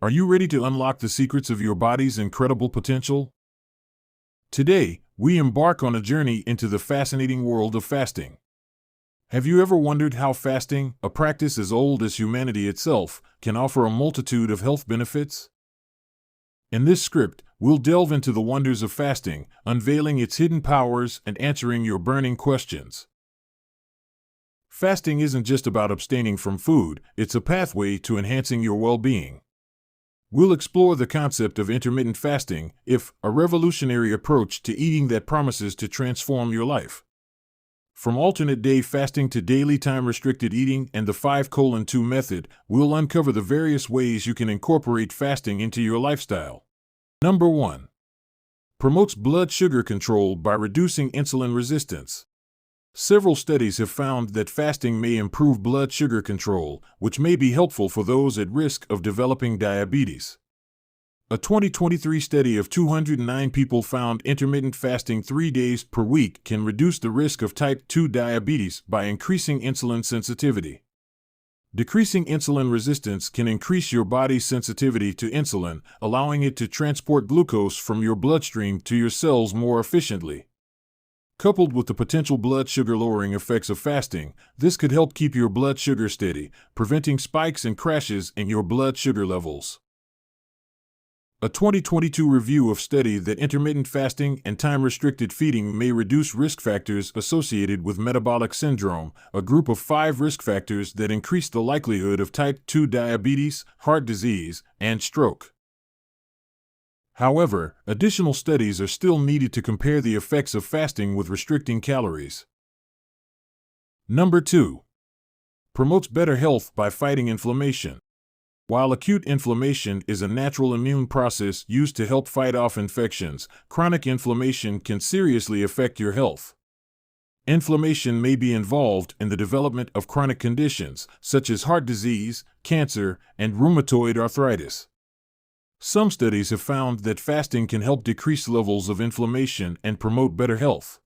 Are you ready to unlock the secrets of your body's incredible potential? Today, we embark on a journey into the fascinating world of fasting. Have you ever wondered how fasting, a practice as old as humanity itself, can offer a multitude of health benefits? In this script, we'll delve into the wonders of fasting, unveiling its hidden powers and answering your burning questions. Fasting isn't just about abstaining from food, it's a pathway to enhancing your well-being. We'll explore the concept of intermittent fasting, a revolutionary approach to eating that promises to transform your life. From alternate day fasting to daily time-restricted eating and the 5:2 method, we'll uncover the various ways you can incorporate fasting into your lifestyle. Number 1. Promotes blood sugar control by reducing insulin resistance. Several studies have found that fasting may improve blood sugar control, which may be helpful for those at risk of developing diabetes. A 2023 study of 209 people found intermittent fasting 3 days per week can reduce the risk of type 2 diabetes by increasing insulin sensitivity. Decreasing insulin resistance can increase your body's sensitivity to insulin, allowing it to transport glucose from your bloodstream to your cells more efficiently. Coupled with the potential blood sugar lowering effects of fasting, this could help keep your blood sugar steady, preventing spikes and crashes in your blood sugar levels. A 2022 review studied that intermittent fasting and time-restricted feeding may reduce risk factors associated with metabolic syndrome, a group of 5 risk factors that increase the likelihood of type 2 diabetes, heart disease, and stroke. However, additional studies are still needed to compare the effects of fasting with restricting calories. Number 2. Promotes better health by fighting inflammation. While acute inflammation is a natural immune process used to help fight off infections, chronic inflammation can seriously affect your health. Inflammation may be involved in the development of chronic conditions, such as heart disease, cancer, and rheumatoid arthritis. Some studies have found that fasting can help decrease levels of inflammation and promote better health.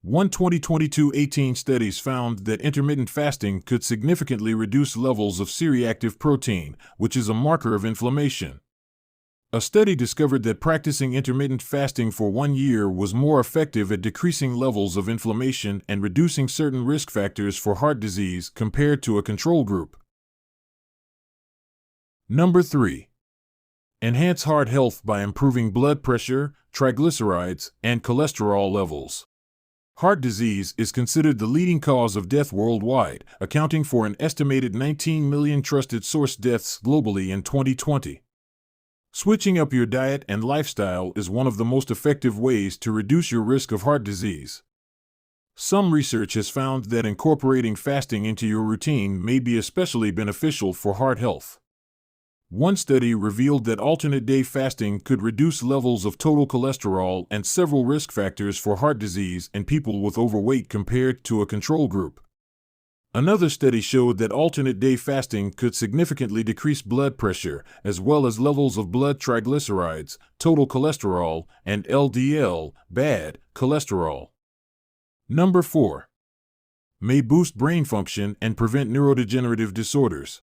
One 2022-18 studies found that intermittent fasting could significantly reduce levels of C-reactive protein, which is a marker of inflammation. A study discovered that practicing intermittent fasting for 1 year was more effective at decreasing levels of inflammation and reducing certain risk factors for heart disease compared to a control group. Number 3. Enhance heart health by improving blood pressure, triglycerides, and cholesterol levels. Heart disease is considered the leading cause of death worldwide, accounting for an estimated 19 million trusted source deaths globally in 2020. Switching up your diet and lifestyle is one of the most effective ways to reduce your risk of heart disease. Some research has found that incorporating fasting into your routine may be especially beneficial for heart health. One study revealed that alternate day fasting could reduce levels of total cholesterol and several risk factors for heart disease in people with overweight compared to a control group. Another study showed that alternate day fasting could significantly decrease blood pressure, as well as levels of blood triglycerides, total cholesterol, and LDL, bad cholesterol. Number 4. May boost brain function and prevent neurodegenerative disorders.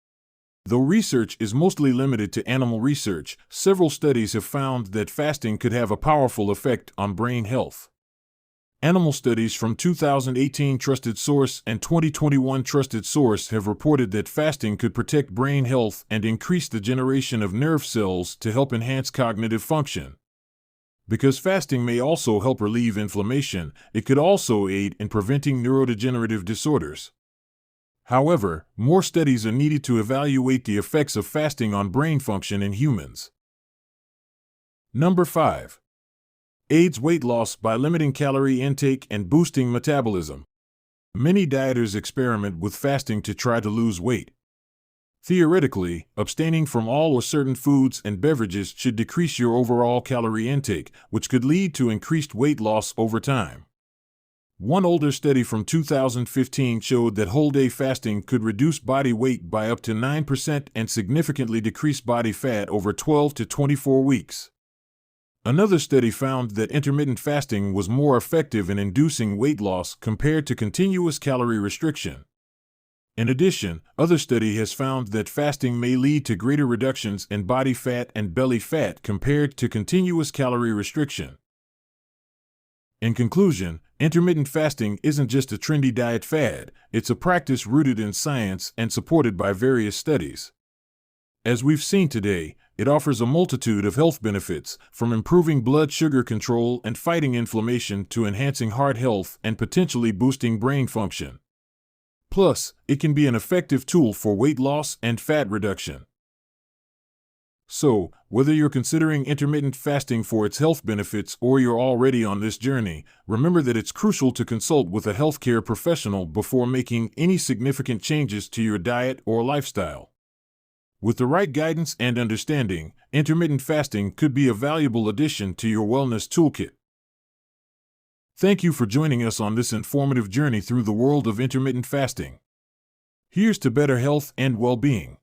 Though research is mostly limited to animal research, several studies have found that fasting could have a powerful effect on brain health. Animal studies from 2018 Trusted Source and 2021 Trusted Source have reported that fasting could protect brain health and increase the generation of nerve cells to help enhance cognitive function. Because fasting may also help relieve inflammation, it could also aid in preventing neurodegenerative disorders. However, more studies are needed to evaluate the effects of fasting on brain function in humans. Number 5. Aids weight loss by limiting calorie intake and boosting metabolism. Many dieters experiment with fasting to try to lose weight. Theoretically, abstaining from all or certain foods and beverages should decrease your overall calorie intake, which could lead to increased weight loss over time. One older study from 2015 showed that whole-day fasting could reduce body weight by up to 9% and significantly decrease body fat over 12 to 24 weeks. Another study found that intermittent fasting was more effective in inducing weight loss compared to continuous calorie restriction. In addition, other study has found that fasting may lead to greater reductions in body fat and belly fat compared to continuous calorie restriction. In conclusion, intermittent fasting isn't just a trendy diet fad, it's a practice rooted in science and supported by various studies. As we've seen today, it offers a multitude of health benefits, from improving blood sugar control and fighting inflammation to enhancing heart health and potentially boosting brain function. Plus, it can be an effective tool for weight loss and fat reduction. So, whether you're considering intermittent fasting for its health benefits or you're already on this journey, remember that it's crucial to consult with a healthcare professional before making any significant changes to your diet or lifestyle. With the right guidance and understanding, intermittent fasting could be a valuable addition to your wellness toolkit. Thank you for joining us on this informative journey through the world of intermittent fasting. Here's to better health and well-being.